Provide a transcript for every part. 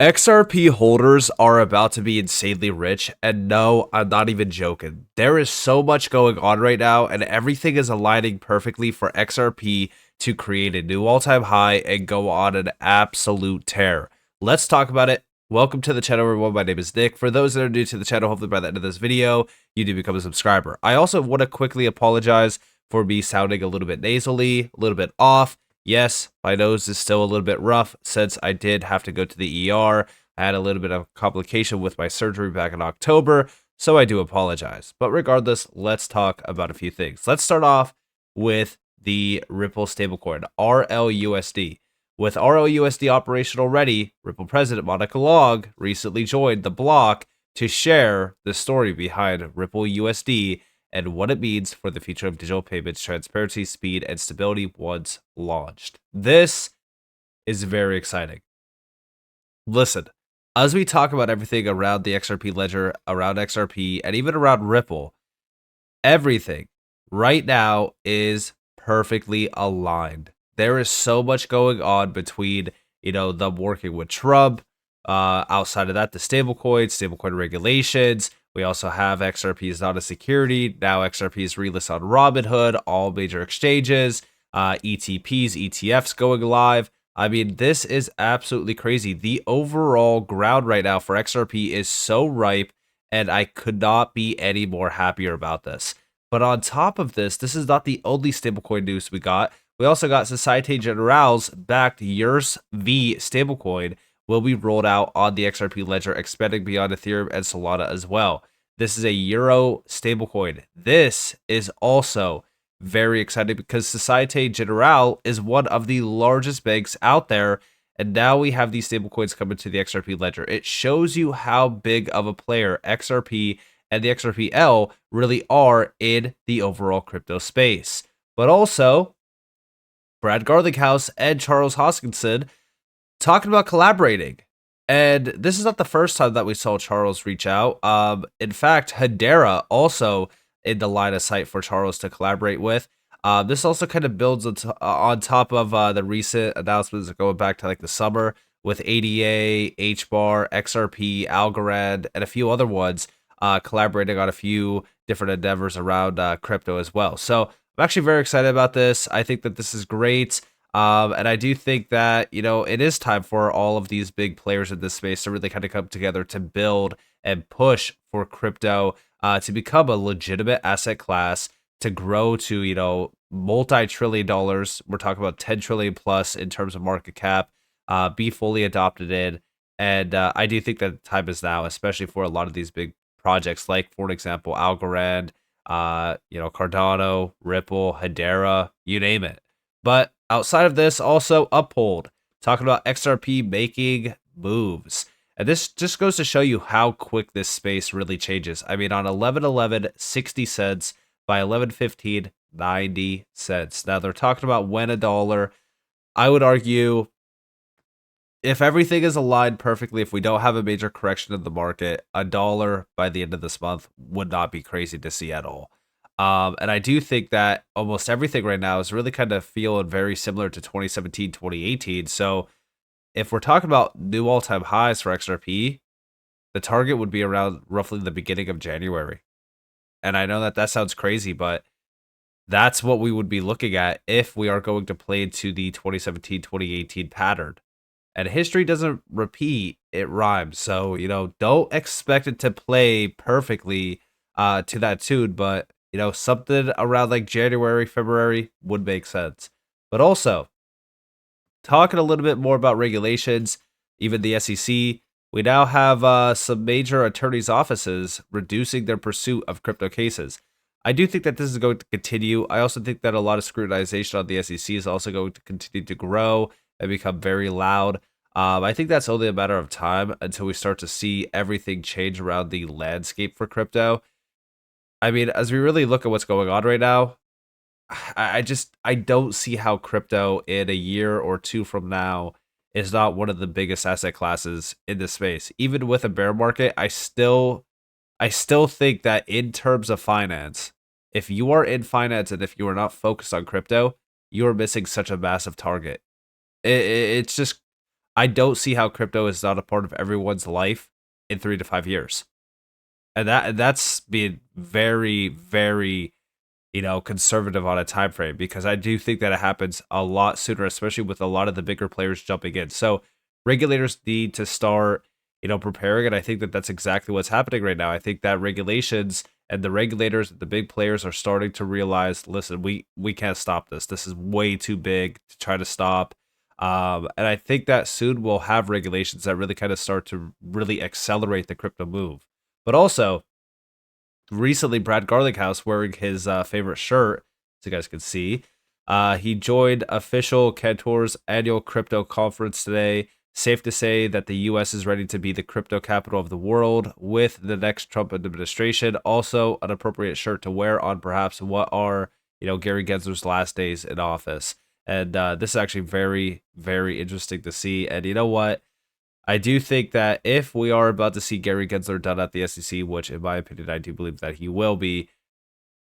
XRP holders are about to be insanely rich, and no, I'm not even joking. There is so much going on right now, and everything is aligning perfectly for XRP to create a new all-time high and go on an absolute tear. Let's talk about it. Welcome to the channel, everyone. My name is Nick. For those that are new to the channel, hopefully by the end of this video, you do become a subscriber. I also want to quickly apologize for me sounding a little bit nasally, a little bit off. Yes, my nose is still a little bit rough since I did have to go to the ER. I had a little bit of complication with my surgery back in October, so I do apologize. But regardless, let's talk about a few things. Let's start off with the Ripple stablecoin, RLUSD. With RLUSD operational already, Ripple president Monica Long recently joined the block to share the story behind Ripple USD and what it means for the future of digital payments, transparency, speed, and stability once launched. This is very exciting. Listen, as we talk about everything around the XRP ledger, around XRP, and even around Ripple, everything right now is perfectly aligned. There is so much going on between, them working with Trump. Outside of that, the stablecoin regulations. We also have XRP is not a security. Now XRP is relisted on Robinhood, all major exchanges, ETPs, ETFs going live. I mean, this is absolutely crazy. The overall ground right now for XRP is so ripe, and I could not be any more happier about this. But on top of this, this is not the only stablecoin news we got. We also got Societe Generale's backed USV stablecoin will be rolled out on the XRP ledger, expanding beyond Ethereum and Solana as well. This is a Euro stablecoin. This is also very exciting because Societe Generale is one of the largest banks out there, and now we have these stablecoins coming to the XRP ledger. It shows you how big of a player XRP and the XRPL really are in the overall crypto space. But also, Brad Garlinghouse and Charles Hoskinson talking about collaborating. And this is not the first time that we saw Charles reach out. In fact, Hedera also in the line of sight for Charles to collaborate with. This also kind of builds on top of the recent announcements going back to like the summer with ADA, HBAR, XRP, Algorand, and a few other ones collaborating on a few different endeavors around crypto as well. So I'm actually very excited about this. I think that this is great. And I do think that, it is time for all of these big players in this space to really kind of come together to build and push for crypto to become a legitimate asset class, to grow to, multi-trillion dollars. We're talking about 10 trillion plus in terms of market cap, be fully adopted in. And I do think that the time is now, especially for a lot of these big projects like, for example, Algorand, Cardano, Ripple, Hedera, you name it. But outside of this, also Uphold, talking about XRP making moves. And this just goes to show you how quick this space really changes. I mean, on 11/11, 60 cents, by 11/15, 90 cents. Now, they're talking about when a dollar. I would argue if everything is aligned perfectly, if we don't have a major correction in the market, a dollar by the end of this month would not be crazy to see at all. And I do think that almost everything right now is really kind of feeling very similar to 2017, 2018. So if we're talking about new all-time highs for XRP, the target would be around roughly the beginning of January. And I know that that sounds crazy, but that's what we would be looking at if we are going to play to the 2017, 2018 pattern. And history doesn't repeat, it rhymes. So, don't expect it to play perfectly to that tune, but something around like January, February would make sense. But also, talking a little bit more about regulations, even the SEC, we now have some major attorneys' offices reducing their pursuit of crypto cases. I do think that this is going to continue. I also think that a lot of scrutinization on the SEC is also going to continue to grow and become very loud. I think that's only a matter of time until we start to see everything change around the landscape for crypto. I mean, as we really look at what's going on right now, I don't see how crypto in a year or two from now is not one of the biggest asset classes in this space. Even with a bear market, I still think that in terms of finance, if you are in finance and if you are not focused on crypto, you are missing such a massive target. It's just I don't see how crypto is not a part of everyone's life in 3 to 5 years. And that's being very, very, conservative on a time frame, because I do think that it happens a lot sooner, especially with a lot of the bigger players jumping in. So regulators need to start, preparing, and I think that that's exactly what's happening right now. I think that regulations and the regulators, the big players, are starting to realize, listen, we can't stop this. This is way too big to try to stop. And I think that soon we'll have regulations that really kind of start to really accelerate the crypto move. But also, recently, Brad Garlinghouse, wearing his favorite shirt, as you guys can see, he joined official Cantor's annual crypto conference today. Safe to say that the U.S. is ready to be the crypto capital of the world with the next Trump administration. Also, an appropriate shirt to wear on perhaps what are, Gary Gensler's last days in office. And this is actually very, very interesting to see. And you know what? I do think that if we are about to see Gary Gensler done at the SEC, which in my opinion, I do believe that he will be,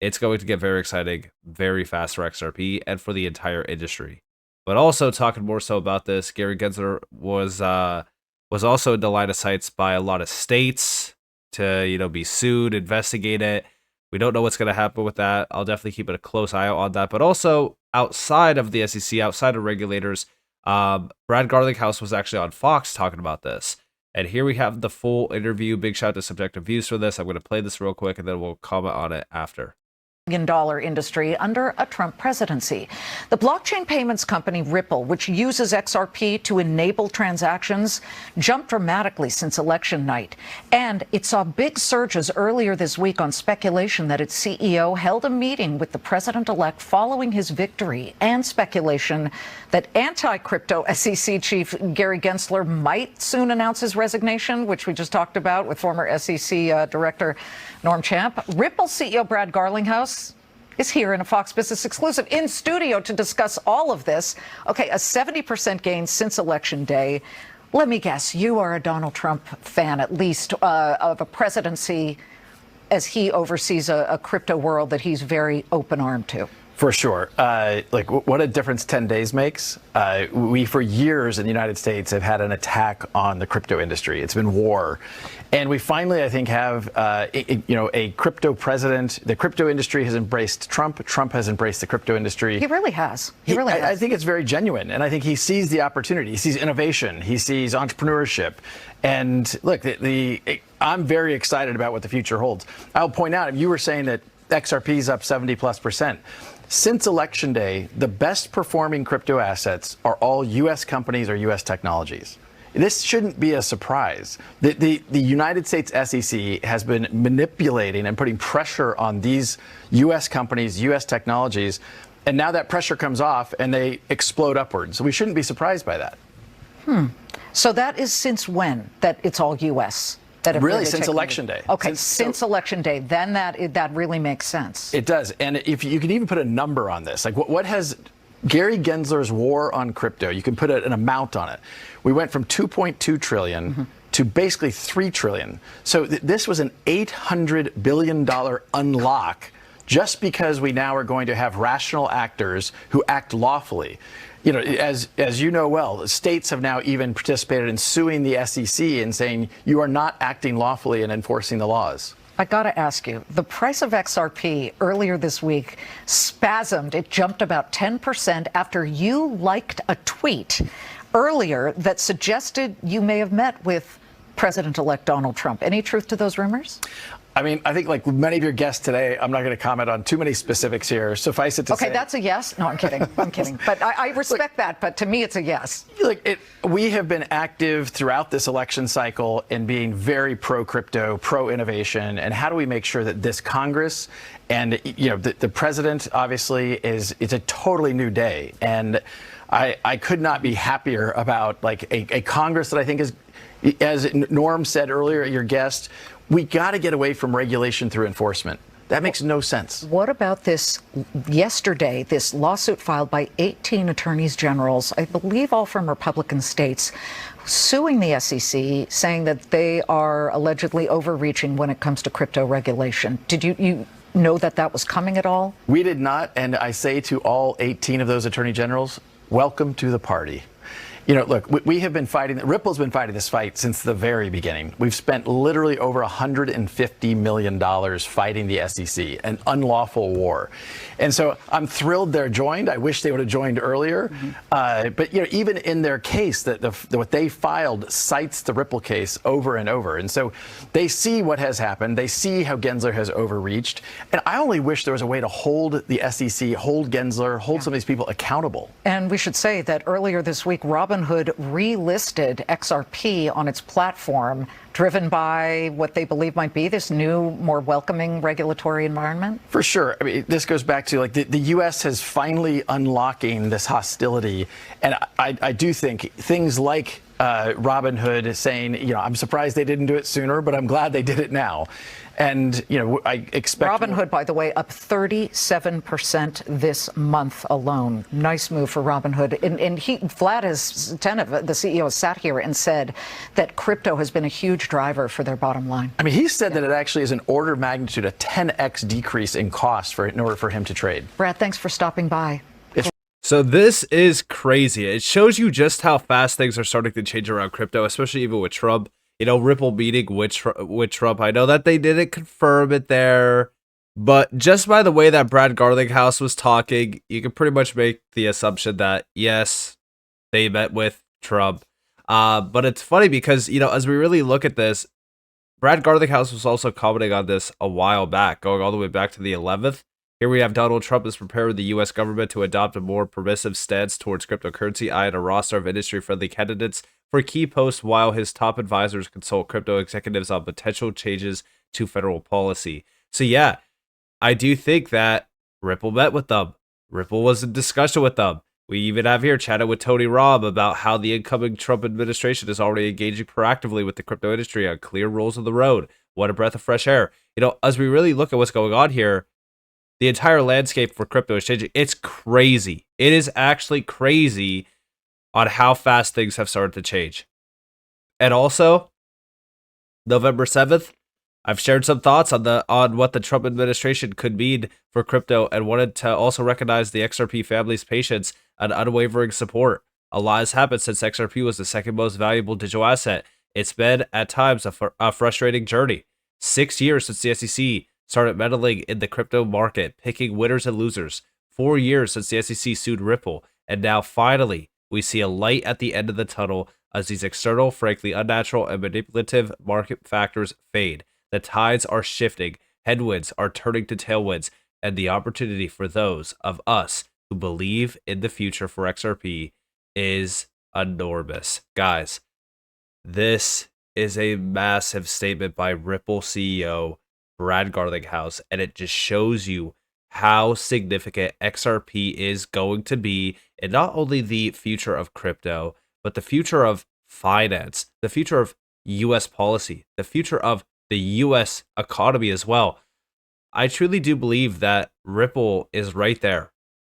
it's going to get very exciting very fast for XRP and for the entire industry. But also, talking more so about this, Gary Gensler was also in the line of sights by a lot of states to, be sued, investigate it. We don't know what's going to happen with that. I'll definitely keep a close eye out on that. But also, outside of the SEC, outside of regulators, Brad Garlinghouse was actually on Fox talking about this. And here we have the full interview. Big shout out to Subjective Views for this. I'm going to play this real quick, and then we'll comment on it after. $1 industry under a Trump presidency. The blockchain payments company Ripple, which uses XRP to enable transactions, jumped dramatically since election night. And it saw big surges earlier this week on speculation that its CEO held a meeting with the president-elect following his victory, and speculation that anti-crypto SEC chief Gary Gensler might soon announce his resignation, which we just talked about with former SEC Director Norm Champ. Ripple CEO Brad Garlinghouse is here in a Fox Business exclusive in studio to discuss all of this. Okay, a 70% gain since Election Day. Let me guess, you are a Donald Trump fan, at least, of a presidency as he oversees a crypto world that he's very open-armed to. For sure. What a difference 10 days makes. We, for years in the United States, have had an attack on the crypto industry. It's been war. And we finally, I think, have, a crypto president. The crypto industry has embraced Trump. Trump has embraced the crypto industry. He really has. He really has. I think it's very genuine. And I think he sees the opportunity. He sees innovation. He sees entrepreneurship. And look, I'm very excited about what the future holds. I'll point out, you were saying that XRP is up 70+%. Since Election Day, the best performing crypto assets are all U.S. companies or U.S. technologies. This shouldn't be a surprise. The United States SEC has been manipulating and putting pressure on these U.S. companies, U.S. technologies, and now that pressure comes off and they explode upwards. So we shouldn't be surprised by that. So that is since when that it's all U.S.? Really, since Election Day. Okay, since Election Day, then that really makes sense. It does. And if you could even put a number on this, like what has Gary Gensler's war on crypto, you can put an amount on it. We went from 2.2 trillion to basically 3 trillion. So this was an $800 billion unlock just because we now are going to have rational actors who act lawfully. As you know well, states have now even participated in suing the SEC and saying you are not acting lawfully and enforcing the laws. I got to ask you, the price of XRP earlier this week spasmed. It jumped about 10% after you liked a tweet earlier that suggested you may have met with President-elect Donald Trump. Any truth to those rumors? I mean, I think like many of your guests today, I'm not going to comment on too many specifics here. Suffice it to say. Okay, that's a yes. No, I'm kidding. I'm kidding. But I respect that. But to me, it's a yes. We have been active throughout this election cycle in being very pro-crypto, pro-innovation. And how do we make sure that this Congress and, the president, obviously, it's a totally new day. And I could not be happier about a Congress that I think is, as Norm said earlier, your guest, we got to get away from regulation through enforcement. That makes no sense. What about this yesterday, this lawsuit filed by 18 attorneys generals, I believe all from Republican states, suing the SEC, saying that they are allegedly overreaching when it comes to crypto regulation? Did you know that was coming at all? We did not. And I say to all 18 of those attorney generals, welcome to the party. Look, we have been fighting, Ripple's been fighting this fight since the very beginning. We've spent literally over $150 million fighting the SEC, an unlawful war. And so I'm thrilled they're joined. I wish they would have joined earlier. But even in their case, what they filed cites the Ripple case over and over. And so they see what has happened. They see how Gensler has overreached. And I only wish there was a way to hold the SEC, hold Gensler, hold some of these people accountable. And we should say that earlier this week, Robinhood relisted XRP on its platform, driven by what they believe might be this new, more welcoming regulatory environment? For sure. I mean, this goes back to the U.S. has finally unlocking this hostility. And I do think things like Robinhood saying, I'm surprised they didn't do it sooner, but I'm glad they did it now. And, I expect Robinhood, by the way, up 37% this month alone. Nice move for Robinhood. And Vlad the CEO, has sat here and said that crypto has been a huge driver for their bottom line. I mean, he said that it actually is an order of magnitude, a 10x decrease in cost in order for him to trade. Brad, thanks for stopping by. So this is crazy. It shows you just how fast things are starting to change around crypto, especially even with Trump. Ripple meeting with Trump. I know that they didn't confirm it there, but just by the way that Brad Garlinghouse was talking, you can pretty much make the assumption that, yes, they met with Trump. But it's funny because, as we really look at this, Brad Garlinghouse was also commenting on this a while back, going all the way back to the 11th. Here we have Donald Trump is preparing the U.S. government to adopt a more permissive stance towards cryptocurrency, eyeing a roster of industry-friendly candidates for key posts while his top advisors consult crypto executives on potential changes to federal policy. So yeah, I do think that Ripple met with them. Ripple was in discussion with them. We even have here chatted with Tony Robb about how the incoming Trump administration is already engaging proactively with the crypto industry on clear rules of the road. What a breath of fresh air. As we really look at what's going on here, the entire landscape for crypto is changing. It's crazy. It is actually crazy on how fast things have started to change. And also, November 7th, I've shared some thoughts on what the Trump administration could mean for crypto and wanted to also recognize the XRP family's patience and unwavering support. A lot has happened since XRP was the second most valuable digital asset. It's been, at times, a frustrating journey. 6 years since the SEC started meddling in the crypto market, picking winners and losers. 4 years since the SEC sued Ripple. And now, finally, we see a light at the end of the tunnel as these external, frankly unnatural, and manipulative market factors fade. The tides are shifting, headwinds are turning to tailwinds, and the opportunity for those of us who believe in the future for XRP is enormous. Guys, this is a massive statement by Ripple CEO Brad Garlinghouse, and it just shows you how significant XRP is going to be in not only the future of crypto, but the future of finance, the future of U.S. policy, the future of the U.S. economy as well. I truly do believe that Ripple is right there.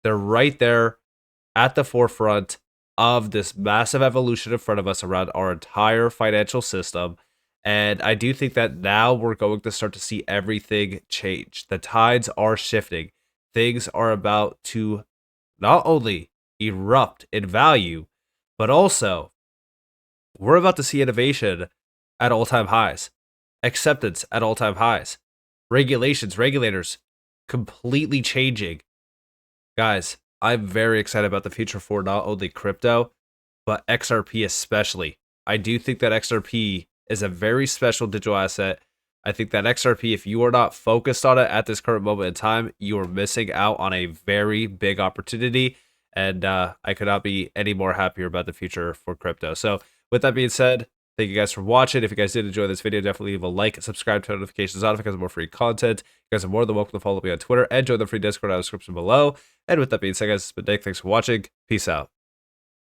They're right there at the forefront of this massive evolution in front of us around our entire financial system. And I do think that now we're going to start to see everything change. The tides are shifting. Things are about to not only erupt in value, but also we're about to see innovation at all-time highs, acceptance at all-time highs, regulators completely changing. Guys, I'm very excited about the future for not only crypto, but XRP especially. I do think that XRP is a very special digital asset. I think that XRP, if you are not focused on it at this current moment in time, you are missing out on a very big opportunity. And I could not be any more happier about the future for crypto. So with that being said, thank you guys for watching. If you guys did enjoy this video, definitely leave a like, subscribe, turn notifications on because of more free content. You guys are more than welcome to follow me on Twitter and join the free Discord in the description below. And with that being said, guys, it's been Nick. Thanks for watching. Peace out.